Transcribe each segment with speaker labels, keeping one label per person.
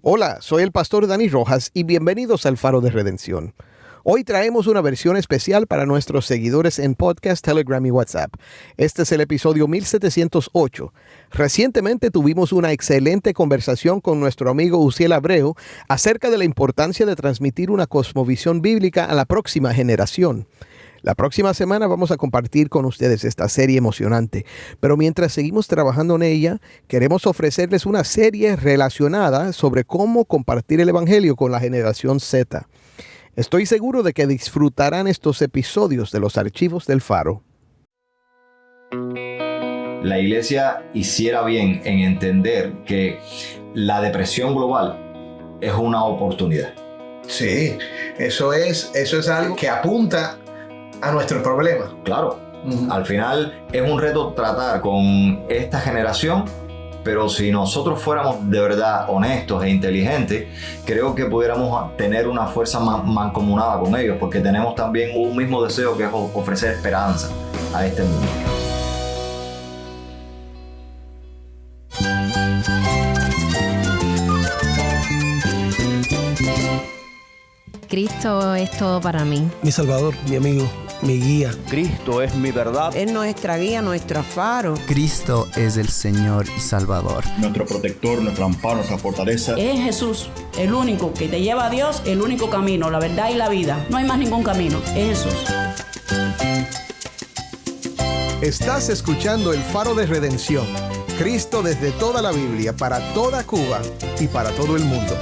Speaker 1: Hola, soy el pastor Dani Rojas y bienvenidos al Faro de Redención. Hoy traemos una versión especial para nuestros seguidores en podcast, Telegram y WhatsApp. Este es el episodio 1708. Recientemente tuvimos una excelente conversación con nuestro amigo Uziel Abreu acerca de la importancia de transmitir una cosmovisión bíblica a la próxima generación. La próxima semana vamos a compartir con ustedes esta serie emocionante, pero mientras seguimos trabajando en ella, queremos ofrecerles una serie relacionada sobre cómo compartir el Evangelio con la generación Z. Estoy seguro de que disfrutarán estos episodios de los archivos del Faro.
Speaker 2: La iglesia hiciera bien en entender que la depresión global es una oportunidad.
Speaker 3: Sí, eso es algo que apunta a nuestro problema.
Speaker 2: Claro, Al final es un reto tratar con esta generación, pero si nosotros fuéramos de verdad honestos e inteligentes, creo que pudiéramos tener una fuerza mancomunada con ellos, porque tenemos también un mismo deseo, que es ofrecer esperanza a este mundo.
Speaker 4: Cristo es todo para mí.
Speaker 5: Mi Salvador, mi amigo, mi guía.
Speaker 6: Cristo es mi verdad.
Speaker 7: Es nuestra guía, nuestro faro.
Speaker 8: Cristo es el Señor y Salvador.
Speaker 9: Nuestro protector, nuestro amparo, nuestra fortaleza.
Speaker 10: Es Jesús, el único que te lleva a Dios, el único camino, la verdad y la vida. No hay más ningún camino, es Jesús.
Speaker 1: Estás escuchando el Faro de Redención. Cristo desde toda la Biblia, para toda Cuba y para todo el mundo.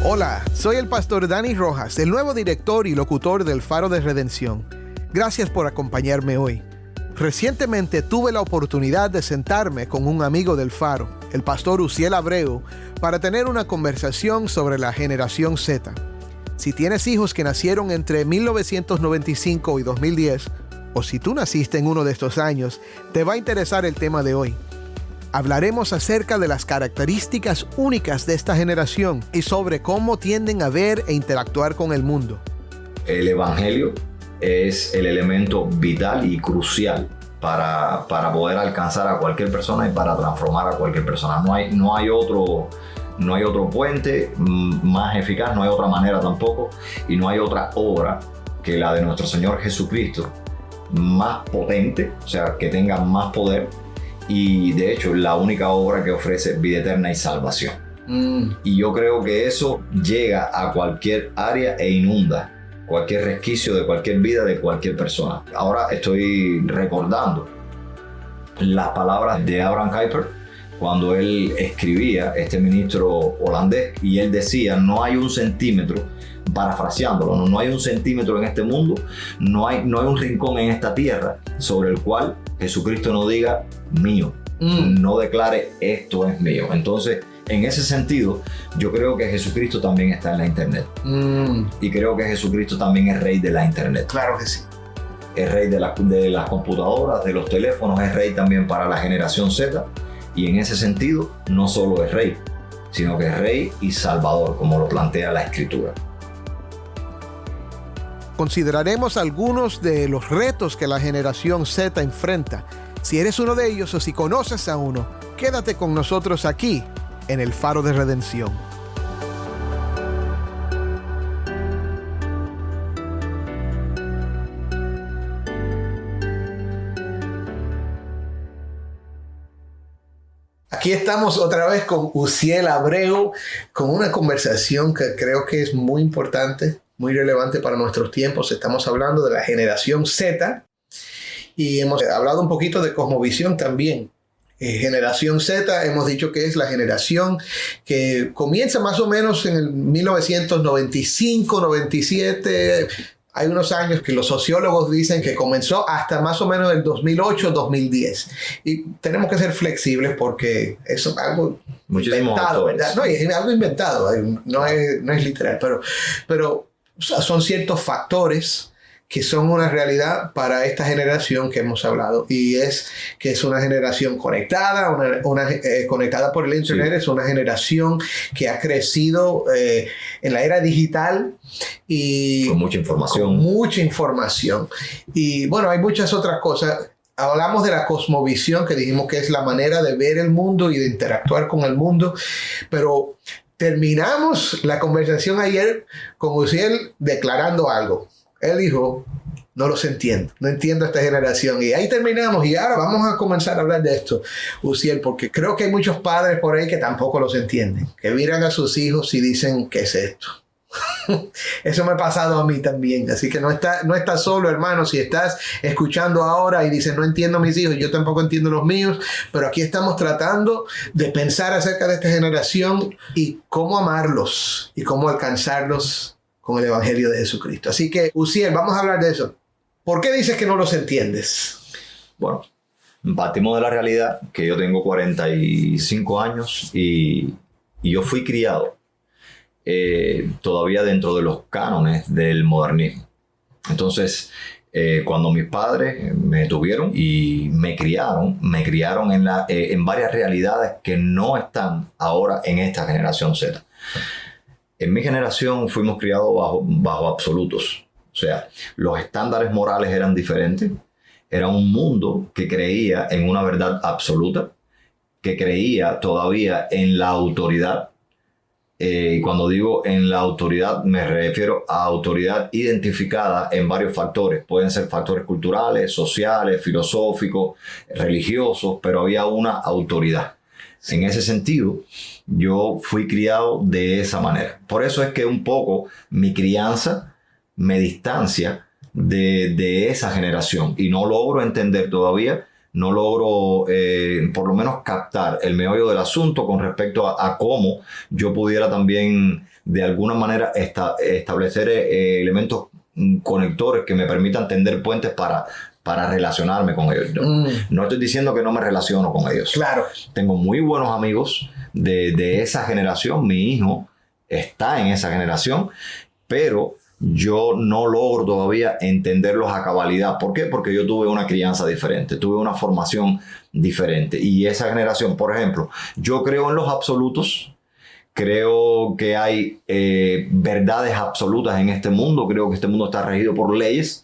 Speaker 1: Hola, soy el pastor Dani Rojas, el nuevo director y locutor del Faro de Redención. Gracias por acompañarme hoy. Recientemente tuve la oportunidad de sentarme con un amigo del Faro, el pastor Uziel Abreu, para tener una conversación sobre la generación Z. Si tienes hijos que nacieron entre 1995 y 2010, o si tú naciste en uno de estos años, te va a interesar el tema de hoy. Hablaremos acerca de las características únicas de esta generación y sobre cómo tienden a ver e interactuar con el mundo. El
Speaker 2: Evangelio es el elemento vital y crucial para poder alcanzar a cualquier persona y para transformar a cualquier persona. No hay otro puente más eficaz, no hay otra manera tampoco, y no hay otra obra que la de nuestro Señor Jesucristo, más potente, o sea, que tenga más poder, y de hecho la única obra que ofrece vida eterna y salvación. Y yo creo que eso llega a cualquier área e inunda cualquier resquicio de cualquier vida de cualquier persona. Ahora estoy recordando las palabras de Abraham Kuyper cuando él escribía, este ministro holandés, y él decía: no hay un centímetro, parafraseándolo, no hay un centímetro en este mundo, no hay un rincón en esta tierra sobre el cual Jesucristo no diga mío, no declare esto es mío. Entonces, en ese sentido, yo creo que Jesucristo también está en la internet. Y creo que Jesucristo también es rey de la internet.
Speaker 3: Claro que sí.
Speaker 2: Es rey de las computadoras, de los teléfonos, es rey también para la generación Z. Y en ese sentido, no solo es rey, sino que es rey y salvador, como lo plantea la Escritura.
Speaker 1: Consideraremos algunos de los retos que la generación Z enfrenta. Si eres uno de ellos o si conoces a uno, quédate con nosotros aquí en el Faro de Redención.
Speaker 3: Aquí estamos otra vez con Uziel Abreu, con una conversación que creo que es muy importante, muy relevante para nuestros tiempos. Estamos hablando de la generación Z y hemos hablado un poquito de cosmovisión también. Generación Z, hemos dicho que es la generación que comienza más o menos en el 1995, 97. Hay unos años que los sociólogos dicen que comenzó hasta más o menos el 2008, 2010. Y tenemos que ser flexibles porque eso es algo inventado, ¿verdad? No, es algo inventado, no es literal, pero o sea, son ciertos factores que son una realidad para esta generación que hemos hablado, y es que es una generación conectada, conectada por el internet. Sí. Es una generación que ha crecido en la era digital y
Speaker 2: con mucha
Speaker 3: información. Y bueno, hay muchas otras cosas. Hablamos de la cosmovisión, que dijimos que es la manera de ver el mundo y de interactuar con el mundo, pero terminamos la conversación ayer con Uziel declarando algo. Él dijo: no los entiendo, no entiendo a esta generación. Y ahí terminamos, y ahora vamos a comenzar a hablar de esto, Uziel, porque creo que hay muchos padres por ahí que tampoco los entienden, que miran a sus hijos y dicen: ¿qué es esto? Eso me ha pasado a mí también, así que no estás solo, hermano. Si estás escuchando ahora y dices: no entiendo a mis hijos, yo tampoco entiendo los míos, pero aquí estamos tratando de pensar acerca de esta generación y cómo amarlos y cómo alcanzarlos con el Evangelio de Jesucristo. Así que, Uziel, vamos a hablar de eso. ¿Por qué dices que no los entiendes?
Speaker 2: Bueno, partimos de la realidad que yo tengo 45 años y yo fui criado todavía dentro de los cánones del modernismo. Entonces, cuando mis padres me tuvieron y me criaron en varias realidades que no están ahora en esta generación Z. En mi generación fuimos criados bajo absolutos. O sea, los estándares morales eran diferentes. Era un mundo que creía en una verdad absoluta, que creía todavía en la autoridad. Y cuando digo en la autoridad, me refiero a autoridad identificada en varios factores. Pueden ser factores culturales, sociales, filosóficos, religiosos, pero había una autoridad. En ese sentido, yo fui criado de esa manera. Por eso es que un poco mi crianza me distancia de esa generación y no logro entender todavía, no logro por lo menos captar el meollo del asunto con respecto a cómo yo pudiera también de alguna manera establecer elementos conectores que me permitan tender puentes para relacionarme con ellos. No estoy diciendo que no me relaciono con ellos.
Speaker 3: Claro.
Speaker 2: Tengo muy buenos amigos de esa generación. Mi hijo está en esa generación, pero yo no logro todavía entenderlos a cabalidad. ¿Por qué? Porque yo tuve una crianza diferente, tuve una formación diferente. Y esa generación, por ejemplo, yo creo en los absolutos. Creo que hay verdades absolutas en este mundo. Creo que este mundo está regido por leyes.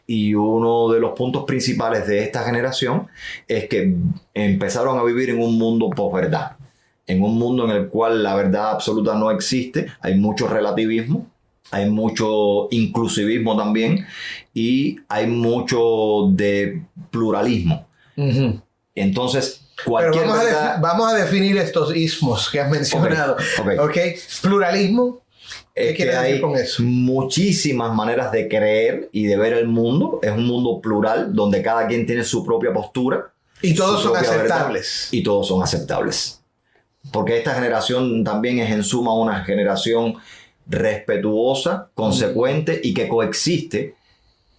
Speaker 2: Y uno de los puntos principales de esta generación es que empezaron a vivir en un mundo posverdad. En un mundo en el cual la verdad absoluta no existe. Hay mucho relativismo. Hay mucho inclusivismo también. Y hay mucho de pluralismo. Uh-huh. Entonces,
Speaker 3: pero vamos a definir estos ismos que has mencionado. Okay. Pluralismo. ¿Qué quiere decir con eso?
Speaker 2: Muchísimas maneras de creer y de ver el mundo. Es un mundo plural donde cada quien tiene su propia postura.
Speaker 3: Y todos son aceptables.
Speaker 2: Y todos son aceptables. Porque esta generación también es en suma una generación respetuosa, consecuente y que coexiste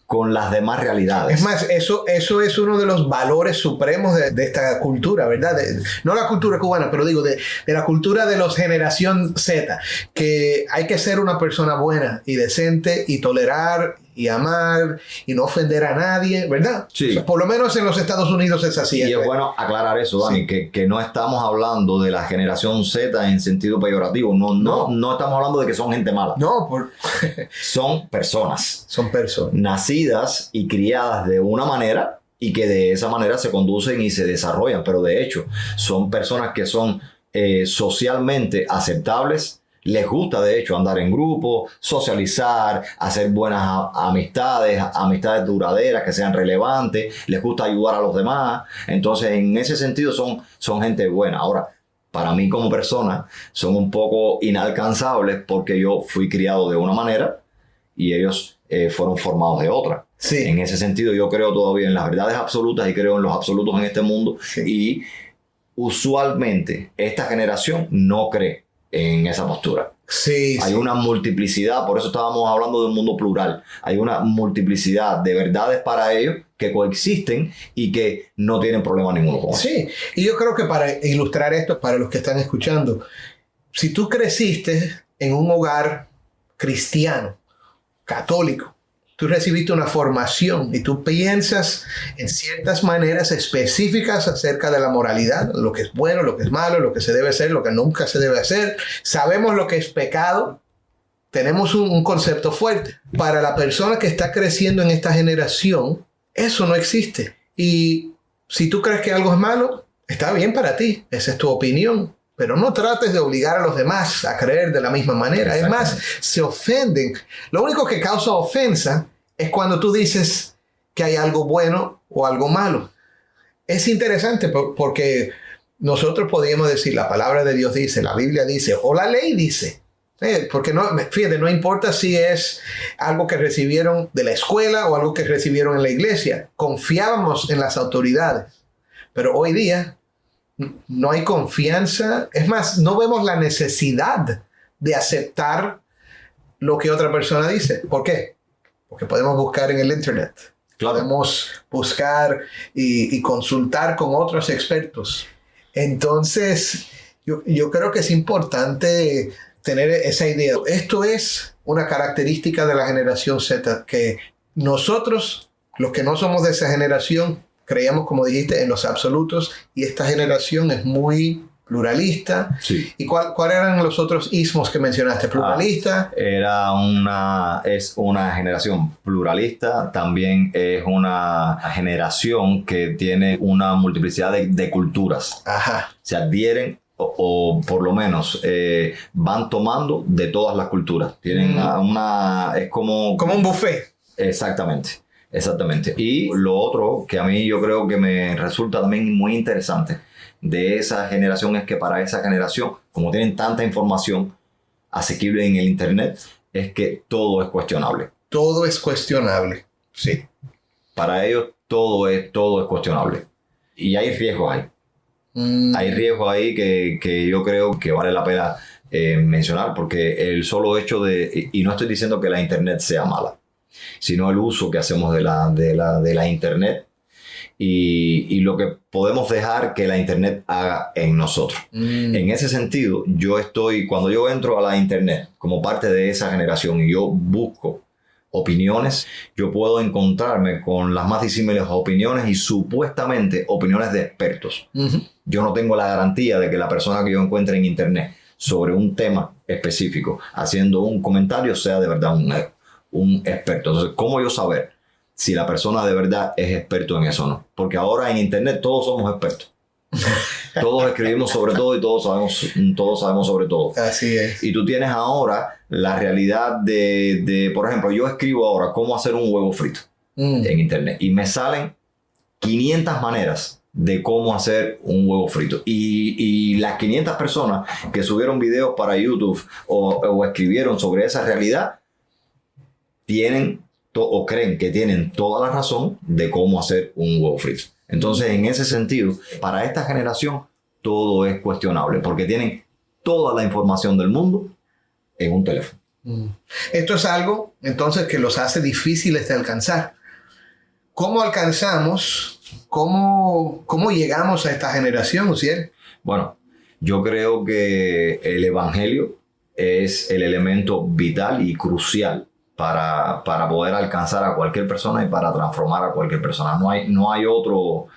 Speaker 2: con las demás realidades.
Speaker 3: Es más, eso es uno de los valores supremos de esta cultura, ¿verdad? No la cultura cubana, pero digo, de la cultura de los generación Z, que hay que ser una persona buena y decente y tolerar y amar y no ofender a nadie, ¿verdad?
Speaker 2: Sí.
Speaker 3: O sea, por lo menos en los Estados Unidos es así.
Speaker 2: Y es bueno aclarar eso, Dani, sí. que no estamos hablando de la generación Z en sentido peyorativo. No estamos hablando de que son gente mala.
Speaker 3: No,
Speaker 2: son personas.
Speaker 3: Son personas.
Speaker 2: Nacidas y criadas de una manera y que de esa manera se conducen y se desarrollan. Pero de hecho, son personas que son socialmente aceptables. Les gusta, de hecho, andar en grupo, socializar, hacer buenas amistades duraderas que sean relevantes. Les gusta ayudar a los demás. Entonces, en ese sentido, son gente buena. Ahora, para mí como persona, son un poco inalcanzables porque yo fui criado de una manera y ellos fueron formados de otra.
Speaker 3: Sí.
Speaker 2: En ese sentido, yo creo todavía en las verdades absolutas y creo en los absolutos en este mundo. Sí. Y usualmente, esta generación no cree en esa postura.
Speaker 3: Sí,
Speaker 2: hay una multiplicidad, por eso estábamos hablando de un mundo plural. Hay una multiplicidad de verdades para ellos que coexisten y que no tienen problema ninguno con eso.
Speaker 3: Sí, y yo creo que para ilustrar esto, para los que están escuchando, si tú creciste en un hogar cristiano, católico, tú recibiste una formación y tú piensas en ciertas maneras específicas acerca de la moralidad, lo que es bueno, lo que es malo, lo que se debe hacer, lo que nunca se debe hacer. Sabemos lo que es pecado. Tenemos un concepto fuerte. Para la persona que está creciendo en esta generación, eso no existe. Y si tú crees que algo es malo, está bien para ti. Esa es tu opinión. Pero no trates de obligar a los demás a creer de la misma manera. Es más, se ofenden. Lo único que causa ofensa es cuando tú dices que hay algo bueno o algo malo. Es interesante porque nosotros podríamos decir, la palabra de Dios dice, la Biblia dice, o la ley dice. Porque no, fíjate, no importa si es algo que recibieron de la escuela o algo que recibieron en la iglesia. Confiábamos en las autoridades. Pero hoy día no hay confianza. Es más, no vemos la necesidad de aceptar lo que otra persona dice. ¿Por qué? Porque podemos buscar en el internet. Claro. Podemos buscar y consultar con otros expertos. Entonces, yo creo que es importante tener esa idea. Esto es una característica de la generación Z, que nosotros, los que no somos de esa generación, creíamos, como dijiste, en los absolutos, y esta generación es muy pluralista.
Speaker 2: Sí.
Speaker 3: ¿Y cuál eran los otros ismos que mencionaste? Pluralista.
Speaker 2: Es una generación pluralista, también es una generación que tiene una multiplicidad de culturas.
Speaker 3: Ajá.
Speaker 2: Se adhieren o por lo menos van tomando de todas las culturas. Tienen es como
Speaker 3: un buffet.
Speaker 2: Exactamente. Y lo otro que a mí yo creo que me resulta también muy interesante de esa generación es que para esa generación, como tienen tanta información asequible en el internet, es que todo es cuestionable.
Speaker 3: Todo es cuestionable, sí.
Speaker 2: Para ellos todo es cuestionable. Y hay riesgos ahí. Hay riesgos ahí que yo creo que vale la pena mencionar, porque el solo hecho y no estoy diciendo que la internet sea mala, sino el uso que hacemos de la internet y lo que podemos dejar que la internet haga en nosotros. En ese sentido, cuando yo entro a la internet como parte de esa generación y yo busco opiniones, yo puedo encontrarme con las más disímiles opiniones y supuestamente opiniones de expertos. Yo no tengo la garantía de que la persona que yo encuentre en internet sobre un tema específico haciendo un comentario sea de verdad un experto. Entonces, ¿cómo yo saber si la persona de verdad es experto en eso o no? Porque ahora en internet todos somos expertos. Todos escribimos sobre todo y todos sabemos sobre todo.
Speaker 3: Así es.
Speaker 2: Y tú tienes ahora la realidad de, por ejemplo, yo escribo ahora cómo hacer un huevo frito en internet y me salen 500 maneras de cómo hacer un huevo frito. Y las 500 personas que subieron videos para YouTube o escribieron sobre esa realidad tienen o creen que tienen toda la razón de cómo hacer un huevo frito. Entonces, en ese sentido, para esta generación, todo es cuestionable porque tienen toda la información del mundo en un teléfono.
Speaker 3: Esto es algo, entonces, que los hace difíciles de alcanzar. ¿Cómo alcanzamos? ¿Cómo llegamos a esta generación, Uziel?
Speaker 2: Bueno, yo creo que el evangelio es el elemento vital y crucial para poder alcanzar a cualquier persona y para transformar a cualquier persona. No hay otro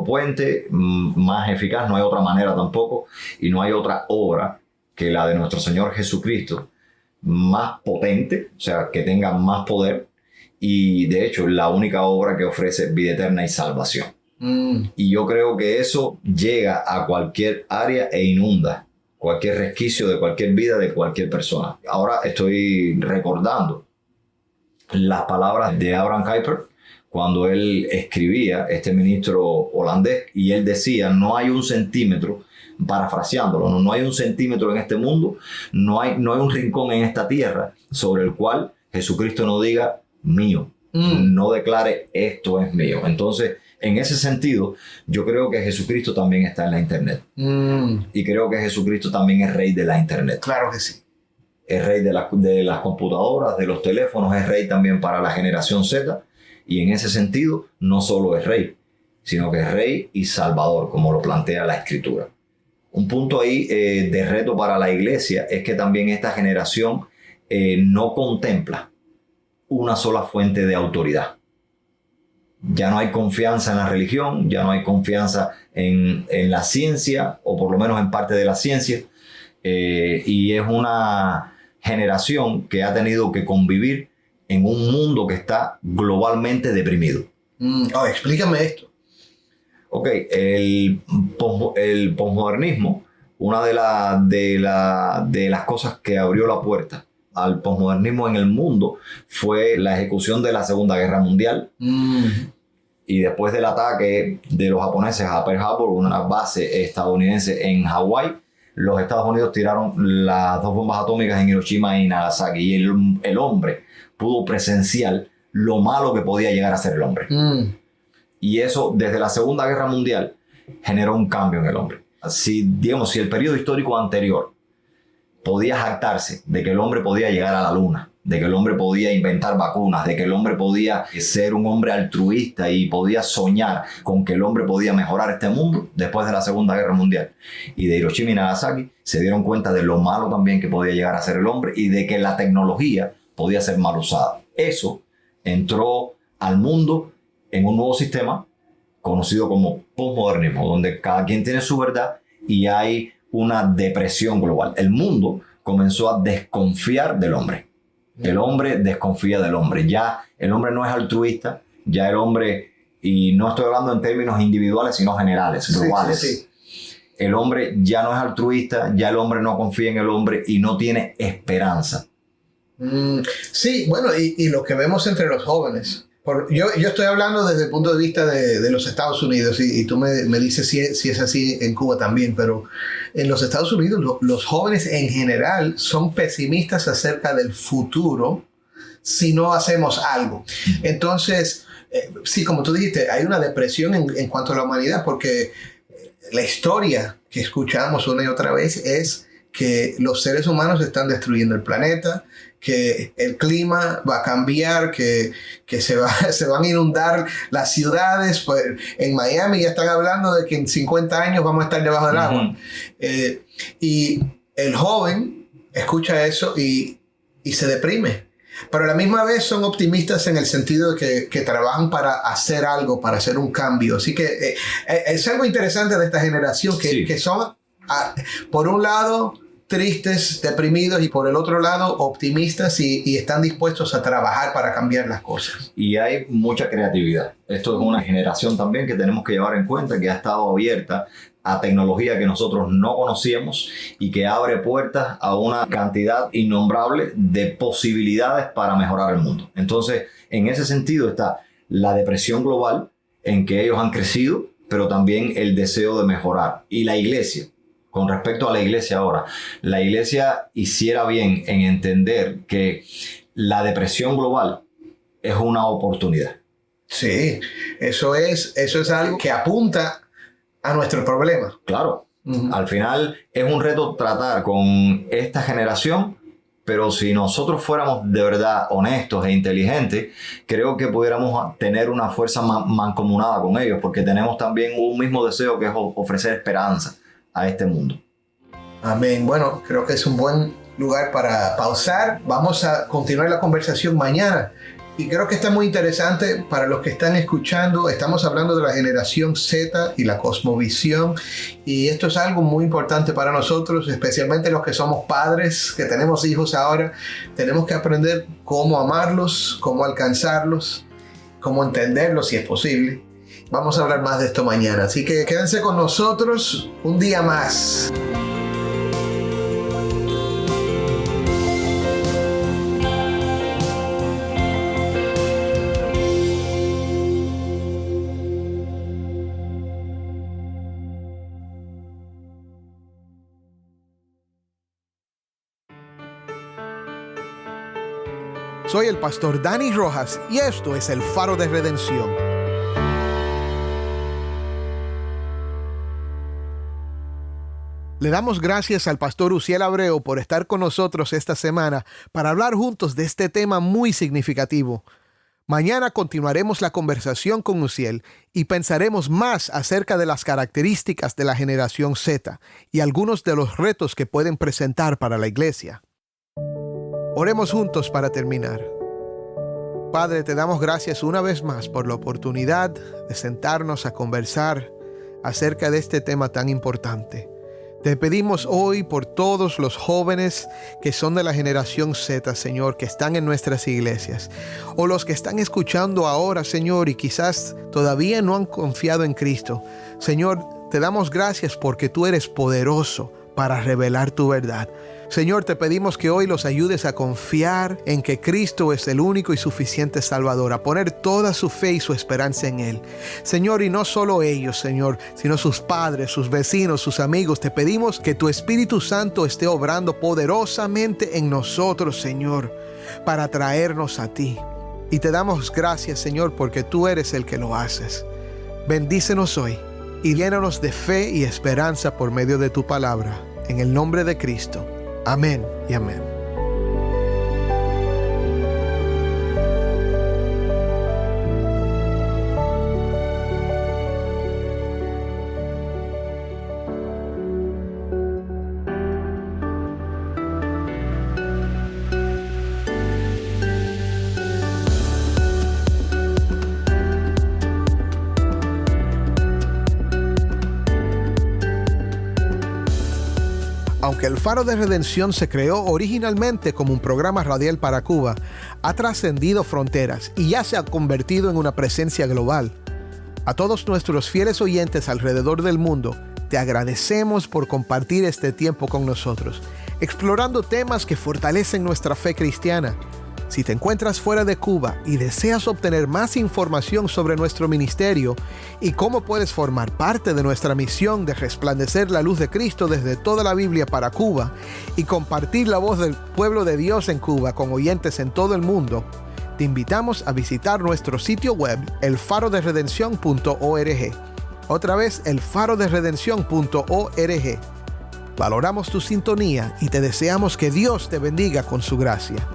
Speaker 2: puente más eficaz, no hay otra manera tampoco, y no hay otra obra que la de nuestro Señor Jesucristo, más potente, o sea, que tenga más poder, y de hecho la única obra que ofrece vida eterna y salvación. Y yo creo que eso llega a cualquier área e inunda cualquier resquicio de cualquier vida de cualquier persona. Ahora estoy recordando las palabras de Abraham Kuyper cuando él escribía, este ministro holandés, y él decía, no hay un centímetro, parafraseándolo, no hay un centímetro en este mundo, no hay un rincón en esta tierra sobre el cual Jesucristo no diga mío, no declare esto es mío. Entonces, en ese sentido, yo creo que Jesucristo también está en la internet. Y creo que Jesucristo también es rey de la internet.
Speaker 3: Claro que sí.
Speaker 2: Es rey de las computadoras, de los teléfonos, es rey también para la generación Z. Y en ese sentido, no solo es rey, sino que es rey y salvador, como lo plantea la Escritura. Un punto ahí de reto para la iglesia es que también esta generación no contempla una sola fuente de autoridad. Ya no hay confianza en la religión, ya no hay confianza en la ciencia, o por lo menos en parte de la ciencia, y es una generación que ha tenido que convivir en un mundo que está globalmente deprimido.
Speaker 3: Explícame esto.
Speaker 2: Ok, el posmodernismo, una de las cosas que abrió la puerta al posmodernismo en el mundo fue la ejecución de la Segunda Guerra Mundial. Y después del ataque de los japoneses a Pearl Harbor, una base estadounidense en Hawái, los Estados Unidos tiraron las 2 bombas atómicas en Hiroshima y Nagasaki, y el hombre pudo presenciar lo malo que podía llegar a ser el hombre. Y eso, desde la Segunda Guerra Mundial, generó un cambio en el hombre. Si el periodo histórico anterior podía jactarse de que el hombre podía llegar a la luna, de que el hombre podía inventar vacunas, de que el hombre podía ser un hombre altruista y podía soñar con que el hombre podía mejorar este mundo, después de la Segunda Guerra Mundial y de Hiroshima y Nagasaki, se dieron cuenta de lo malo también que podía llegar a ser el hombre y de que la tecnología podía ser mal usada. Eso entró al mundo en un nuevo sistema conocido como posmodernismo, donde cada quien tiene su verdad y hay una depresión global. El mundo comenzó a desconfiar del hombre. El hombre desconfía del hombre. Ya el hombre no es altruista, ya el hombre, y no estoy hablando en términos individuales, sino generales, globales. Sí. El hombre ya no es altruista, ya el hombre no confía en el hombre y no tiene esperanza.
Speaker 3: Sí, bueno, y lo que vemos entre los jóvenes. Yo estoy hablando desde el punto de vista de los Estados Unidos, y tú me dices si es así en Cuba también, pero en los Estados Unidos los jóvenes en general son pesimistas acerca del futuro si no hacemos algo. Entonces, sí, como tú dijiste, hay una depresión en cuanto a la humanidad, porque la historia que escuchamos una y otra vez es que los seres humanos están destruyendo el planeta, que el clima va a cambiar, que se van a inundar las ciudades. Pues en Miami ya están hablando de que en 50 años vamos a estar debajo del agua. Y el joven escucha eso y se deprime. Pero a la misma vez son optimistas en el sentido de que trabajan para hacer algo, para hacer un cambio. Así que es algo interesante de esta generación, que son, por un lado, tristes, deprimidos, y por el otro lado optimistas y están dispuestos a trabajar para cambiar las cosas.
Speaker 2: Y hay mucha creatividad. Esto es una generación también que tenemos que llevar en cuenta, que ha estado abierta a tecnología que nosotros no conocíamos y que abre puertas a una cantidad innombrable de posibilidades para mejorar el mundo. Entonces, en ese sentido está la depresión global en que ellos han crecido, pero también el deseo de mejorar. Y la iglesia, con respecto a la iglesia ahora, la iglesia hiciera bien en entender que la depresión global es una oportunidad.
Speaker 3: Sí, eso es algo que apunta a nuestro problema.
Speaker 2: Claro, al final es un reto tratar con esta generación, pero si nosotros fuéramos de verdad honestos e inteligentes, creo que pudiéramos tener una fuerza mancomunada con ellos, porque tenemos también un mismo deseo, que es ofrecer esperanza a este mundo.
Speaker 3: Amén. Bueno, creo que es un buen lugar para pausar. Vamos a continuar la conversación mañana. Y creo que está muy interesante para los que están escuchando. Estamos hablando de la generación Z y la cosmovisión. Y esto es algo muy importante para nosotros, especialmente los que somos padres, que tenemos hijos ahora. Tenemos que aprender cómo amarlos, cómo alcanzarlos, cómo entenderlos si es posible. Vamos a hablar más de esto mañana. Así que quédense con nosotros un día más.
Speaker 1: Soy el pastor Dani Rojas y esto es el Faro de Redención. Le damos gracias al pastor Uziel Abreu por estar con nosotros esta semana para hablar juntos de este tema muy significativo. Mañana continuaremos la conversación con Uziel y pensaremos más acerca de las características de la generación Z y algunos de los retos que pueden presentar para la iglesia. Oremos juntos para terminar. Padre, te damos gracias una vez más por la oportunidad de sentarnos a conversar acerca de este tema tan importante. Te pedimos hoy por todos los jóvenes que son de la generación Z, Señor, que están en nuestras iglesias, o los que están escuchando ahora, Señor, y quizás todavía no han confiado en Cristo. Señor, te damos gracias porque tú eres poderoso para revelar tu verdad. Señor, te pedimos que hoy los ayudes a confiar en que Cristo es el único y suficiente Salvador, a poner toda su fe y su esperanza en Él. Señor, y no solo ellos, Señor, sino sus padres, sus vecinos, sus amigos. Te pedimos que tu Espíritu Santo esté obrando poderosamente en nosotros, Señor, para traernos a ti. Y te damos gracias, Señor, porque tú eres el que lo haces. Bendícenos hoy y llénanos de fe y esperanza por medio de tu palabra. En el nombre de Cristo. Amén y amén. Aunque el Faro de Redención se creó originalmente como un programa radial para Cuba, ha trascendido fronteras y ya se ha convertido en una presencia global. A todos nuestros fieles oyentes alrededor del mundo, te agradecemos por compartir este tiempo con nosotros, explorando temas que fortalecen nuestra fe cristiana. Si te encuentras fuera de Cuba y deseas obtener más información sobre nuestro ministerio y cómo puedes formar parte de nuestra misión de resplandecer la luz de Cristo desde toda la Biblia para Cuba y compartir la voz del pueblo de Dios en Cuba con oyentes en todo el mundo, te invitamos a visitar nuestro sitio web, elfaroderedención.org. Otra vez, elfaroderedención.org. Valoramos tu sintonía y te deseamos que Dios te bendiga con su gracia.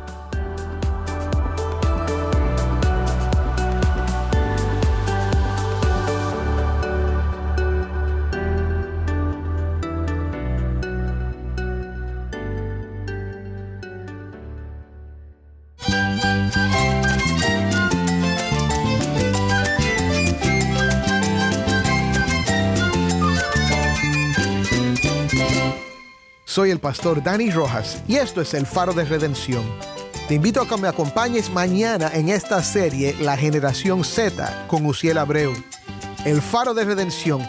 Speaker 1: Soy el pastor Dani Rojas y esto es El Faro de Redención. Te invito a que me acompañes mañana en esta serie La Generación Z con Uziel Abreu. El Faro de Redención,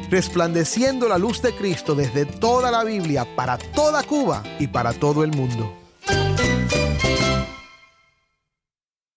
Speaker 1: resplandeciendo la luz de Cristo desde toda la Biblia para toda Cuba y para todo el mundo.